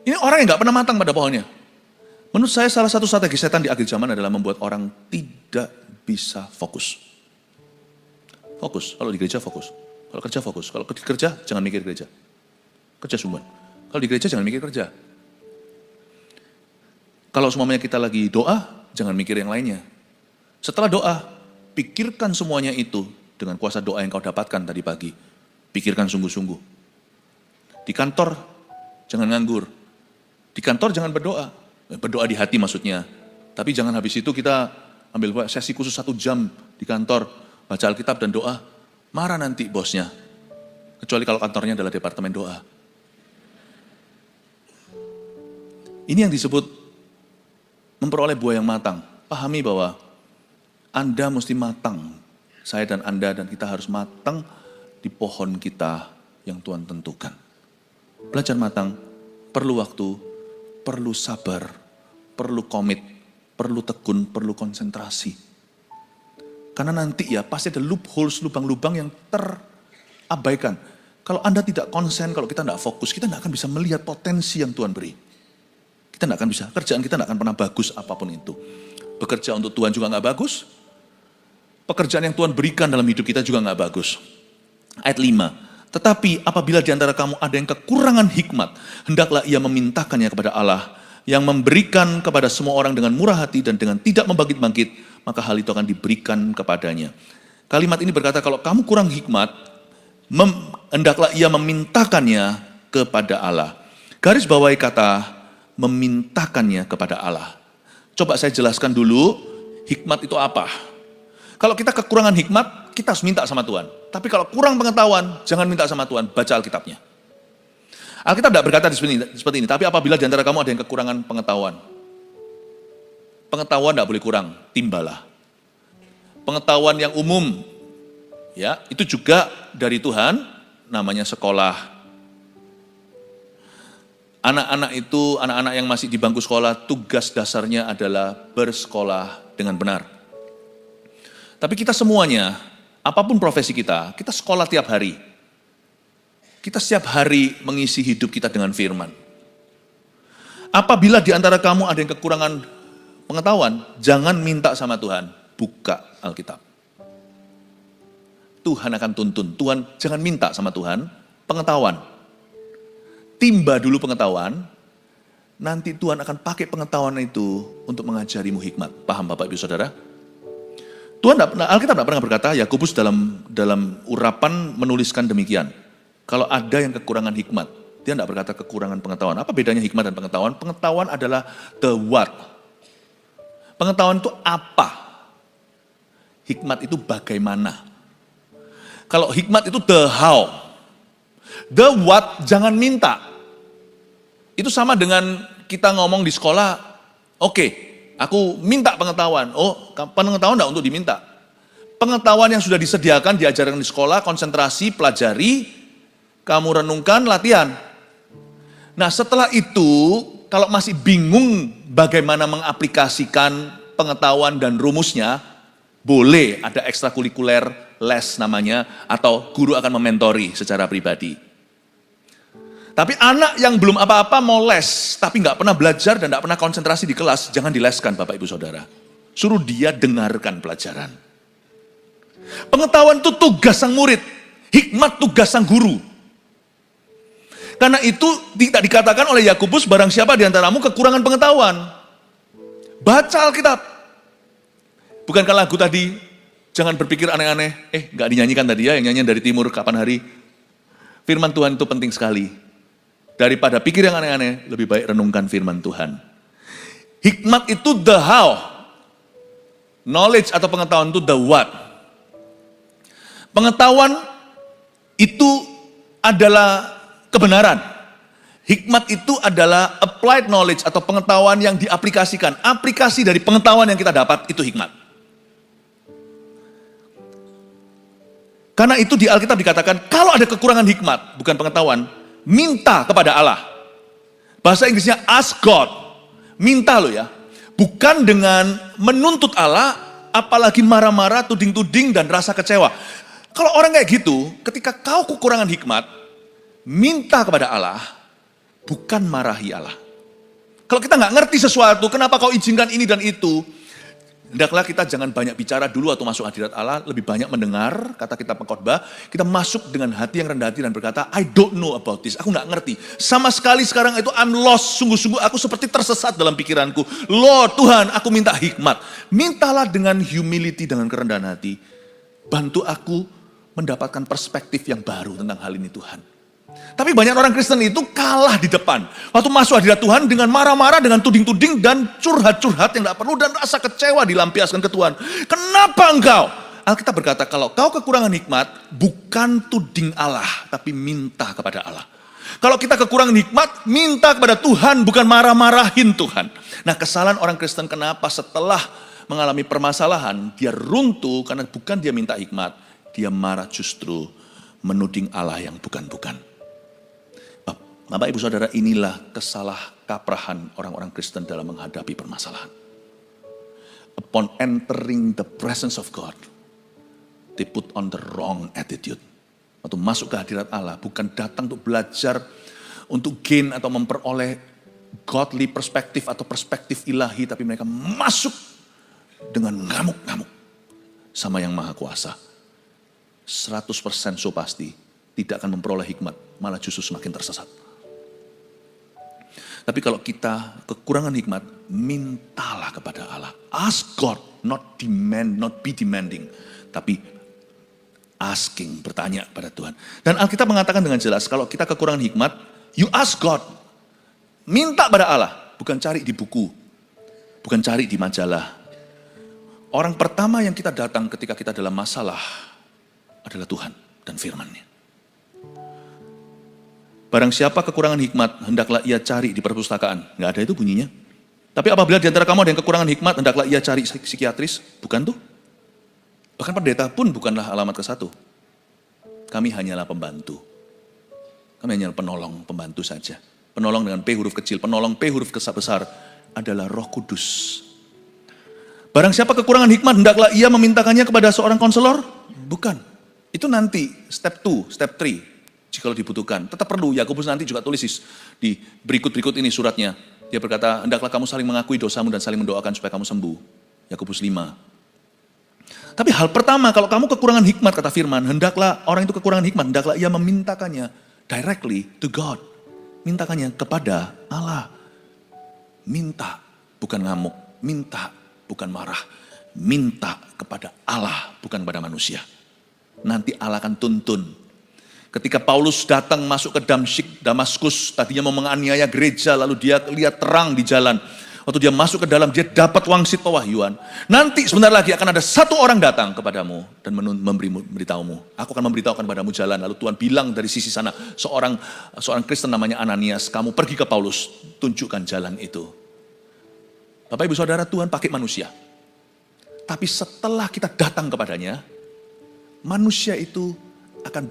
Ini orang yang gak pernah matang pada pohonnya. Menurut saya salah satu strategi setan di akhir zaman adalah membuat orang tidak bisa fokus. Fokus, kalau di gereja fokus. Kalau kerja fokus, kalau kerja jangan mikir gereja. Kerja sumber. Kalau di gereja jangan mikir kerja. Kalau semuanya kita lagi doa, jangan mikir yang lainnya. Setelah doa, pikirkan semuanya itu dengan kuasa doa yang kau dapatkan tadi pagi. Pikirkan sungguh-sungguh. Di kantor, jangan nganggur. Di kantor jangan berdoa. Berdoa di hati maksudnya. Tapi jangan habis itu kita ambil sesi khusus 1 jam di kantor. Baca Alkitab dan doa. Marah nanti bosnya. Kecuali kalau kantornya adalah departemen doa. Ini yang disebut memperoleh buah yang matang. Pahami bahwa Anda mesti matang. Saya dan Anda dan kita harus matang di pohon kita yang Tuhan tentukan. Belajar matang, perlu waktu, perlu sabar, perlu komit, perlu tekun, perlu konsentrasi. Karena nanti ya pasti ada loopholes, lubang-lubang yang terabaikan. Kalau Anda tidak konsen, kalau kita tidak fokus, kita tidak akan bisa melihat potensi yang Tuhan beri. Kita tidak akan bisa, kerjaan kita tidak akan pernah bagus apapun itu. Bekerja untuk Tuhan juga nggak bagus. Pekerjaan yang Tuhan berikan dalam hidup kita juga nggak bagus. Ayat 5, tetapi apabila di antara kamu ada yang kekurangan hikmat, hendaklah ia memintakannya kepada Allah, yang memberikan kepada semua orang dengan murah hati dan dengan tidak membangkit-bangkit, maka hal itu akan diberikan kepadanya. Kalimat ini berkata kalau kamu kurang hikmat, hendaklah ia memintakannya kepada Allah. Garis bawahi kata memintakannya kepada Allah. Coba saya jelaskan dulu, hikmat itu apa? Kalau kita kekurangan hikmat, kita harus minta sama Tuhan. Tapi kalau kurang pengetahuan, jangan minta sama Tuhan, baca Alkitabnya. Alkitab tidak berkata seperti ini, tapi apabila di antara kamu ada yang kekurangan pengetahuan, pengetahuan tidak boleh kurang, timbalah. Pengetahuan yang umum, ya itu juga dari Tuhan, namanya sekolah. Anak-anak yang masih di bangku sekolah, tugas dasarnya adalah bersekolah dengan benar. Tapi kita semuanya, apapun profesi kita sekolah tiap hari. Kita setiap hari mengisi hidup kita dengan firman. Apabila di antara kamu ada yang kekurangan pengetahuan, jangan minta sama Tuhan, buka Alkitab. Tuhan akan tuntun. Tuhan jangan minta sama Tuhan pengetahuan. Timba dulu pengetahuan, nanti Tuhan akan pakai pengetahuan itu untuk mengajarimu hikmat. Paham Bapak Ibu Saudara? Alkitab tidak pernah berkata, Yakobus dalam urapan menuliskan demikian. Kalau ada yang kekurangan hikmat, dia tidak berkata kekurangan pengetahuan. Apa bedanya hikmat dan pengetahuan? Pengetahuan adalah the what. Pengetahuan itu apa? Hikmat itu bagaimana? Kalau hikmat itu the how. The what, jangan minta. Itu sama dengan kita ngomong di sekolah, oke, aku minta pengetahuan. Oh, pengetahuan enggak untuk diminta. Pengetahuan yang sudah disediakan, diajarkan di sekolah, konsentrasi, pelajari, kamu renungkan, latihan. Nah setelah itu, kalau masih bingung bagaimana mengaplikasikan pengetahuan dan rumusnya, boleh ada ekstrakurikuler, les namanya, atau guru akan mementori secara pribadi. Tapi anak yang belum apa-apa mau les, tapi nggak pernah belajar dan nggak pernah konsentrasi di kelas, jangan dileskan Bapak Ibu Saudara. Suruh dia dengarkan pelajaran. Pengetahuan itu tugas sang murid, hikmat tugas sang guru. Karena itu tidak dikatakan oleh Yakobus, barang siapa di antaramu kekurangan pengetahuan. Baca Alkitab. Bukankah lagu tadi, jangan berpikir aneh-aneh, nggak dinyanyikan tadi ya, yang nyanyian dari timur kapan hari. Firman Tuhan itu penting sekali. Daripada pikir yang aneh-aneh, lebih baik renungkan firman Tuhan. Hikmat itu the how. Knowledge atau pengetahuan itu the what. Pengetahuan itu adalah kebenaran. Hikmat itu adalah applied knowledge atau pengetahuan yang diaplikasikan. Aplikasi dari pengetahuan yang kita dapat itu hikmat. Karena itu di Alkitab dikatakan, kalau ada kekurangan hikmat, bukan pengetahuan, minta kepada Allah. Bahasa Inggrisnya ask God. Minta loh ya. Bukan dengan menuntut Allah, apalagi marah-marah, tuding-tuding, dan rasa kecewa. Kalau orang kayak gitu, ketika kau kekurangan hikmat, minta kepada Allah, bukan marahi Allah. Kalau kita nggak ngerti sesuatu, kenapa kau izinkan ini dan itu, hendaklah kita jangan banyak bicara dulu atau masuk hadirat Allah, lebih banyak mendengar, kata kitab pengkhotbah, kita masuk dengan hati yang rendah hati dan berkata, I don't know about this, aku nggak ngerti. Sama sekali sekarang itu I'm lost, sungguh-sungguh aku seperti tersesat dalam pikiranku. Lord Tuhan, aku minta hikmat. Mintalah dengan humility, dengan kerendahan hati. Bantu aku mendapatkan perspektif yang baru tentang hal ini Tuhan. Tapi banyak orang Kristen itu kalah di depan. Waktu masuk hadirat Tuhan dengan marah-marah, dengan tuding-tuding, dan curhat-curhat yang tidak perlu, dan rasa kecewa dilampiaskan ke Tuhan. Kenapa engkau? Alkitab berkata, kalau kau kekurangan hikmat, bukan tuding Allah, tapi minta kepada Allah. Kalau kita kekurangan hikmat, minta kepada Tuhan, bukan marah-marahin Tuhan. Nah, kesalahan orang Kristen kenapa setelah mengalami permasalahan, dia runtuh karena bukan dia minta hikmat, dia marah justru menuding Allah yang bukan-bukan. Bapak Ibu Saudara, inilah kesalah kaprahan orang-orang Kristen dalam menghadapi permasalahan. Upon entering the presence of God, they put on the wrong attitude. Waktu masuk ke hadirat Allah, bukan datang untuk belajar, untuk gain atau memperoleh godly perspektif atau perspektif ilahi, tapi mereka masuk dengan ngamuk-ngamuk sama yang maha kuasa. 100% so pasti tidak akan memperoleh hikmat, malah justru semakin tersesat. Tapi kalau kita kekurangan hikmat, mintalah kepada Allah. Ask God, not be demanding. Tapi asking, bertanya pada Tuhan. Dan Alkitab mengatakan dengan jelas, kalau kita kekurangan hikmat, you ask God. Minta pada Allah. bukan cari di buku, bukan cari di majalah. Orang pertama yang kita datang ketika kita dalam masalah adalah Tuhan dan firman-Nya. Barang siapa kekurangan hikmat, hendaklah ia cari di perpustakaan. Nggak ada itu bunyinya. Tapi apabila di antara kamu ada yang kekurangan hikmat, hendaklah ia cari psikiatris. Bukan tuh. Bahkan pendeta pun bukanlah alamat ke satu. Kami hanyalah pembantu. Kami hanyalah penolong, pembantu saja. Penolong dengan P huruf kecil, penolong P huruf besar adalah Roh Kudus. Barang siapa kekurangan hikmat, hendaklah ia memintakannya kepada seorang konselor? Bukan. Itu nanti, step 2, step 3. Jika dibutuhkan. Tetap perlu, Yakobus nanti juga tulis di berikut-berikut ini suratnya. Dia berkata, hendaklah kamu saling mengakui dosamu dan saling mendoakan supaya kamu sembuh. Yakobus 5. Tapi hal pertama, kalau kamu kekurangan hikmat, kata firman, hendaklah orang itu kekurangan hikmat, hendaklah ia memintakannya directly to God. Mintakannya kepada Allah. Minta, bukan ngamuk. Minta, bukan marah. Minta kepada Allah, bukan kepada manusia. Nanti Allah akan tuntun. Ketika Paulus datang masuk ke Damaskus, tadinya mau menganiaya gereja, lalu dia lihat terang di jalan. Waktu dia masuk ke dalam, dia dapat wangsit pewahyuan. Nanti sebentar lagi akan ada satu orang datang kepadamu dan memberitahumu. Aku akan memberitahukan kepadamu jalan. Lalu Tuhan bilang dari sisi sana, seorang Kristen namanya Ananias, kamu pergi ke Paulus, tunjukkan jalan itu. Bapak Ibu Saudara, Tuhan pakai manusia. Tapi setelah kita datang kepadanya, manusia itu akan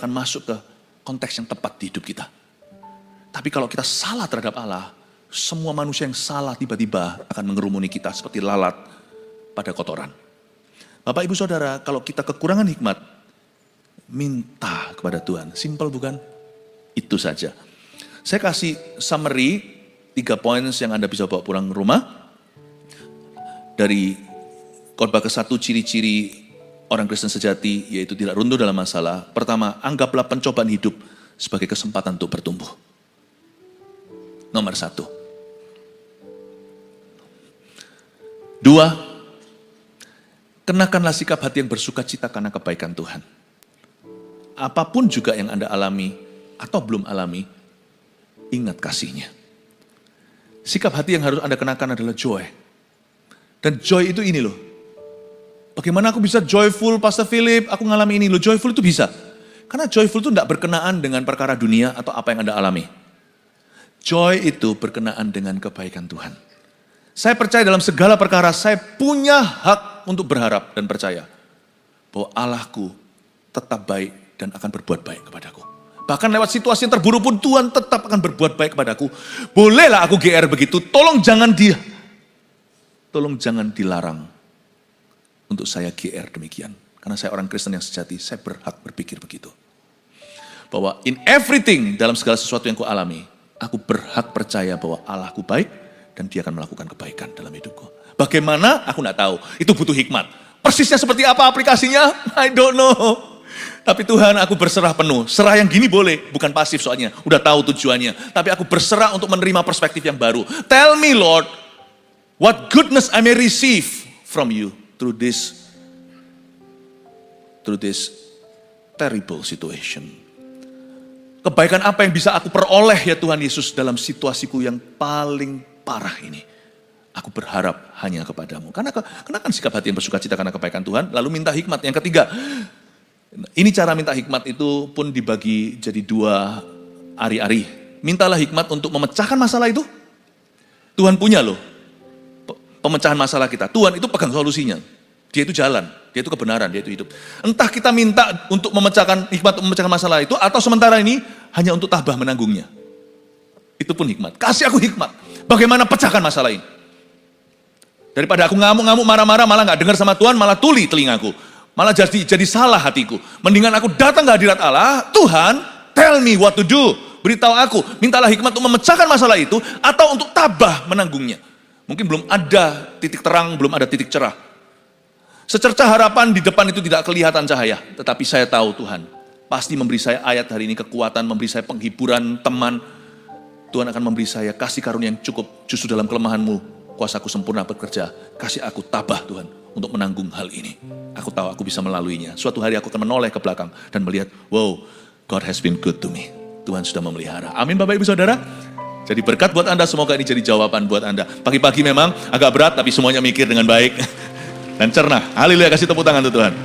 masuk ke konteks yang tepat di hidup kita. Tapi kalau kita salah terhadap Allah, semua manusia yang salah tiba-tiba akan mengerumuni kita seperti lalat pada kotoran. Bapak Ibu Saudara, kalau kita kekurangan hikmat, minta kepada Tuhan. Simple bukan? Itu saja. Saya kasih summary 3 poin yang Anda bisa bawa pulang ke rumah. Dari khotbah ke-1, ciri-ciri orang Kristen sejati, yaitu tidak runtuh dalam masalah. Pertama, anggaplah pencobaan hidup sebagai kesempatan untuk bertumbuh. Nomor 1. 2, kenakanlah sikap hati yang bersuka cita karena kebaikan Tuhan. Apapun juga yang Anda alami atau belum alami, ingat kasih-Nya. Sikap hati yang harus Anda kenakan adalah joy. Dan joy itu ini loh. Bagaimana aku bisa joyful, Pastor Philip, aku ngalami ini loh. Joyful itu bisa. Karena joyful itu tidak berkenaan dengan perkara dunia atau apa yang Anda alami. Joy itu berkenaan dengan kebaikan Tuhan. Saya percaya dalam segala perkara, saya punya hak untuk berharap dan percaya bahwa Allahku tetap baik dan akan berbuat baik kepadaku. Bahkan lewat situasi yang terburuk pun Tuhan tetap akan berbuat baik kepadaku. Bolehlah aku GR begitu, tolong jangan dilarang untuk saya GR demikian. Karena saya orang Kristen yang sejati, saya berhak berpikir begitu. Bahwa in everything, dalam segala sesuatu yang ku alami, aku berhak percaya bahwa Allahku baik, dan dia akan melakukan kebaikan dalam hidupku. Bagaimana? Aku tidak tahu. Itu butuh hikmat. Persisnya seperti apa aplikasinya? I don't know. Tapi Tuhan, aku berserah penuh. Serah yang gini boleh, bukan pasif soalnya. Udah tahu tujuannya. Tapi aku berserah untuk menerima perspektif yang baru. Tell me Lord, what goodness I may receive from you through this terrible situation. Kebaikan apa yang bisa aku peroleh ya Tuhan Yesus dalam situasiku yang paling parah ini. Aku berharap hanya kepadamu. Karena kenakan sikap hati yang bersuka cita karena kebaikan Tuhan. Lalu minta hikmat. Yang ketiga, ini cara minta hikmat itu pun dibagi jadi 2 ari-ari. Mintalah hikmat untuk memecahkan masalah itu. Tuhan punya loh pemecahan masalah kita. Tuhan itu pegang solusinya. Dia itu jalan, dia itu kebenaran, dia itu hidup. Entah kita minta untuk memecahkan hikmat untuk memecahkan masalah itu, atau sementara ini hanya untuk tabah menanggungnya. Itu pun hikmat. Kasih aku hikmat. Bagaimana pecahkan masalah ini. Daripada aku ngamuk-ngamuk, marah-marah, malah gak dengar sama Tuhan, malah tuli telingaku. Malah jadi salah hatiku. Mendingan aku datang ke hadirat Allah, Tuhan, tell me what to do. Beritahu aku, mintalah hikmat untuk memecahkan masalah itu, atau untuk tabah menanggungnya. Mungkin belum ada titik terang, belum ada titik cerah. Secercah harapan di depan itu tidak kelihatan cahaya. Tetapi saya tahu Tuhan, pasti memberi saya ayat hari ini, kekuatan, memberi saya penghiburan, teman. Tuhan akan memberi saya kasih karunia yang cukup, justru dalam kelemahanmu, kuasaku sempurna bekerja. Kasih aku tabah Tuhan, untuk menanggung hal ini. Aku tahu aku bisa melaluinya. Suatu hari aku akan menoleh ke belakang, dan melihat, wow, God has been good to me. Tuhan sudah memelihara. Amin Bapak Ibu Saudara. Jadi berkat buat Anda, semoga ini jadi jawaban buat Anda. Pagi-pagi memang agak berat, tapi semuanya mikir dengan baik dan cerna. Haleluya, kasih tepuk tangan untuk Tuhan.